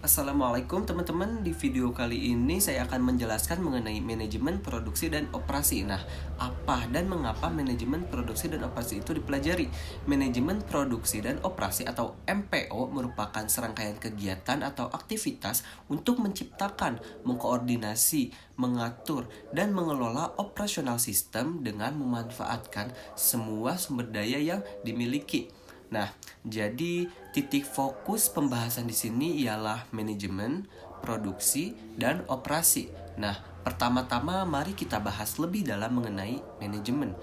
Assalamualaikum teman-teman. Di video kali ini saya akan menjelaskan mengenai manajemen produksi dan operasi. Nah, apa dan mengapa manajemen produksi dan operasi itu dipelajari? Manajemen produksi dan operasi atau MPO merupakan serangkaian kegiatan atau aktivitas untuk menciptakan, mengkoordinasi, mengatur, dan mengelola operasional sistem dengan memanfaatkan semua sumber daya yang dimiliki. Nah, jadi titik fokus pembahasan di sini ialah manajemen, produksi, dan operasi. Nah, pertama-tama mari kita bahas lebih dalam mengenai manajemen,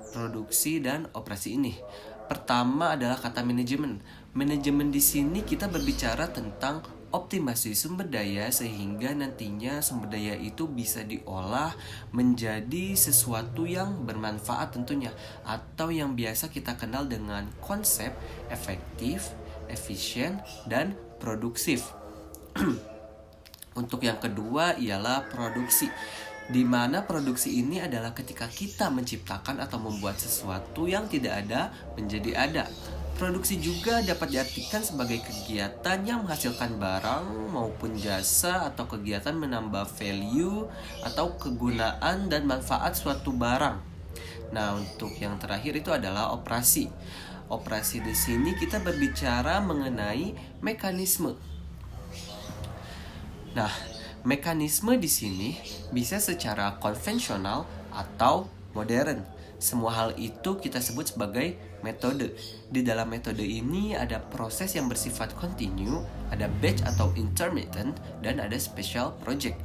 produksi, dan operasi ini. Pertama adalah kata manajemen. Manajemen di sini kita berbicara tentang optimasi sumber daya sehingga nantinya sumber daya itu bisa diolah menjadi sesuatu yang bermanfaat tentunya, atau yang biasa kita kenal dengan konsep efektif, efisien, dan produktif. Untuk yang kedua ialah produksi, di mana produksi ini adalah ketika kita menciptakan atau membuat sesuatu yang tidak ada menjadi ada. Produksi juga dapat diartikan sebagai kegiatan yang menghasilkan barang maupun jasa atau kegiatan menambah value atau kegunaan dan manfaat suatu barang. Nah, untuk yang terakhir itu adalah operasi. Operasi di sini kita berbicara mengenai mekanisme. Nah, mekanisme di sini bisa secara konvensional atau modern. Semua hal itu kita sebut sebagai metode. Di dalam metode ini ada proses yang bersifat kontinu, ada batch atau intermittent, dan ada special project.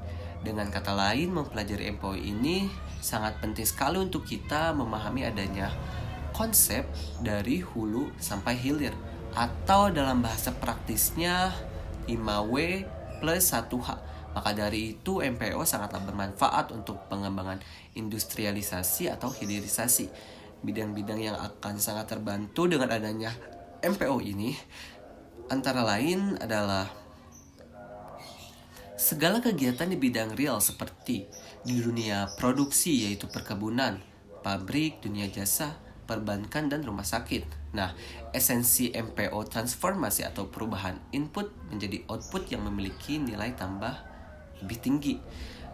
Dengan kata lain, mempelajari MPO ini sangat penting sekali untuk kita memahami adanya konsep dari hulu sampai hilir, atau dalam bahasa praktisnya 5W plus 1H. Maka dari itu MPO sangatlah bermanfaat untuk pengembangan industrialisasi atau hilirisasi. Bidang-bidang yang akan sangat terbantu dengan adanya MPO ini antara lain adalah segala kegiatan di bidang real seperti di dunia produksi yaitu perkebunan, pabrik, dunia jasa, perbankan, dan rumah sakit. Nah, esensi MPO transformasi atau perubahan input menjadi output yang memiliki nilai tambah lebih tinggi.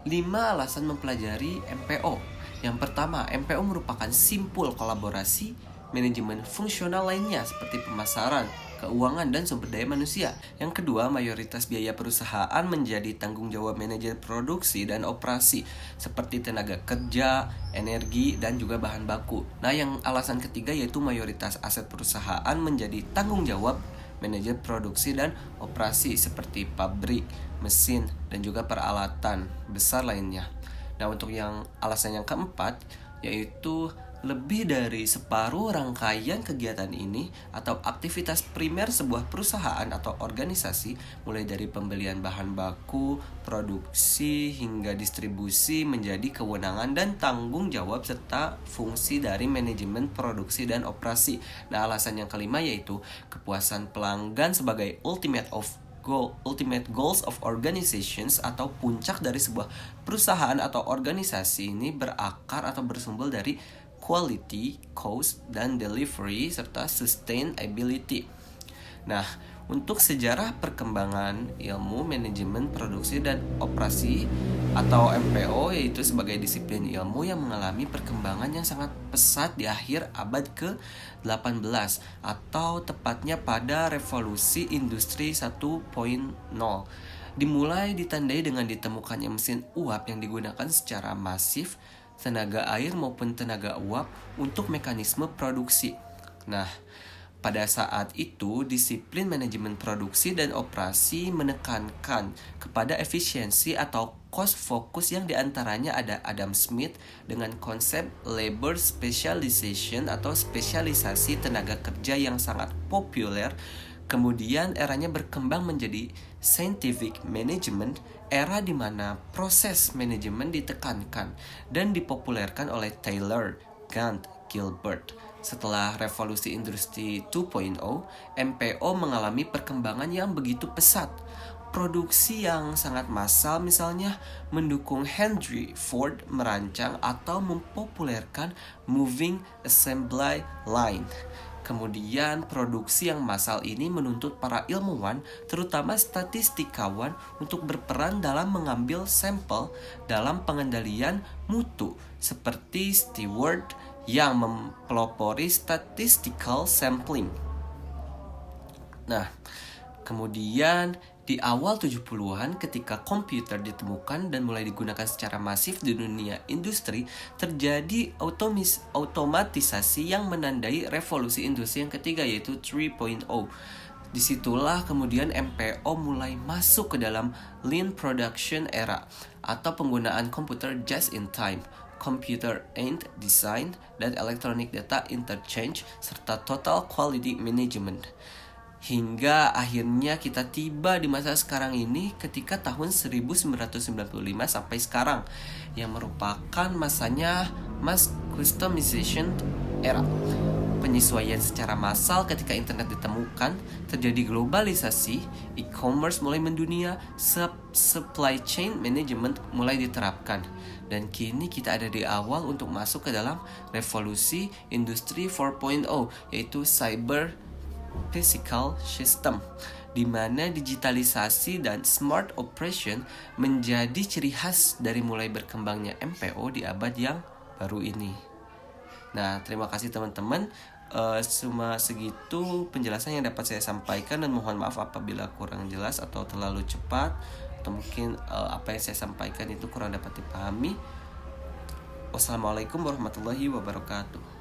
5 alasan mempelajari MPO. Yang pertama, MPO merupakan simpul kolaborasi manajemen fungsional lainnya seperti pemasaran, keuangan, dan sumber daya manusia. Yang kedua, mayoritas biaya perusahaan menjadi tanggung jawab manajer produksi dan operasi seperti tenaga kerja, energi, dan juga bahan baku. Nah, yang alasan ketiga yaitu mayoritas aset perusahaan menjadi tanggung jawab manajer produksi dan operasi seperti pabrik, mesin, dan juga peralatan besar lainnya. Nah, untuk yang alasan yang keempat yaitu lebih dari separuh rangkaian kegiatan ini atau aktivitas primer sebuah perusahaan atau organisasi, mulai dari pembelian bahan baku, produksi, hingga distribusi menjadi kewenangan dan tanggung jawab serta fungsi dari manajemen produksi dan operasi. Nah, alasan yang kelima yaitu kepuasan pelanggan sebagai ultimate goals of organizations atau puncak dari sebuah perusahaan atau organisasi ini berakar atau bersumber dari quality, cost, dan delivery, serta sustainability. Nah, untuk sejarah perkembangan ilmu manajemen produksi dan operasi atau MPO, yaitu sebagai disiplin ilmu yang mengalami perkembangan yang sangat pesat di akhir abad ke-18 atau tepatnya pada revolusi industri 1.0. Dimulai ditandai dengan ditemukannya mesin uap yang digunakan secara masif, tenaga air maupun tenaga uap untuk mekanisme produksi. Nah, pada saat itu disiplin manajemen produksi dan operasi menekankan kepada efisiensi atau cost focus yang diantaranya ada Adam Smith dengan konsep labor specialization atau spesialisasi tenaga kerja yang sangat populer. Kemudian eranya berkembang menjadi scientific management, era di mana proses manajemen ditekankan dan dipopulerkan oleh Taylor, Gantt, Gilbert. Setelah revolusi industri 2.0, MPO mengalami perkembangan yang begitu pesat. Produksi yang sangat massal misalnya mendukung Henry Ford merancang atau mempopulerkan moving assembly line. Kemudian produksi yang massal ini menuntut para ilmuwan, terutama statistikawan, untuk berperan dalam mengambil sampel dalam pengendalian mutu, seperti Stewart yang mempelopori statistical sampling. Nah, kemudian di awal 70-an ketika komputer ditemukan dan mulai digunakan secara masif di dunia industri, terjadi otomatisasi yang menandai revolusi industri yang ketiga, yaitu 3.0. Disitulah kemudian MPO mulai masuk ke dalam lean production era atau penggunaan komputer just in time, computer aided design, dan electronic data interchange, serta total quality management. Hingga akhirnya kita tiba di masa sekarang ini ketika tahun 1995 sampai sekarang, yang merupakan masanya mass customization era. Penyesuaian secara massal ketika internet ditemukan, terjadi globalisasi, e-commerce mulai mendunia, supply chain management mulai diterapkan. Dan kini kita ada di awal untuk masuk ke dalam revolusi industri 4.0, yaitu cyber physical system, di mana digitalisasi dan smart operation menjadi ciri khas dari mulai berkembangnya MPO di abad yang baru ini. Nah, terima kasih teman-teman. Cuma segitu penjelasan yang dapat saya sampaikan, dan mohon maaf apabila kurang jelas atau terlalu cepat, atau mungkin apa yang saya sampaikan itu kurang dapat dipahami. Wassalamualaikum warahmatullahi wabarakatuh.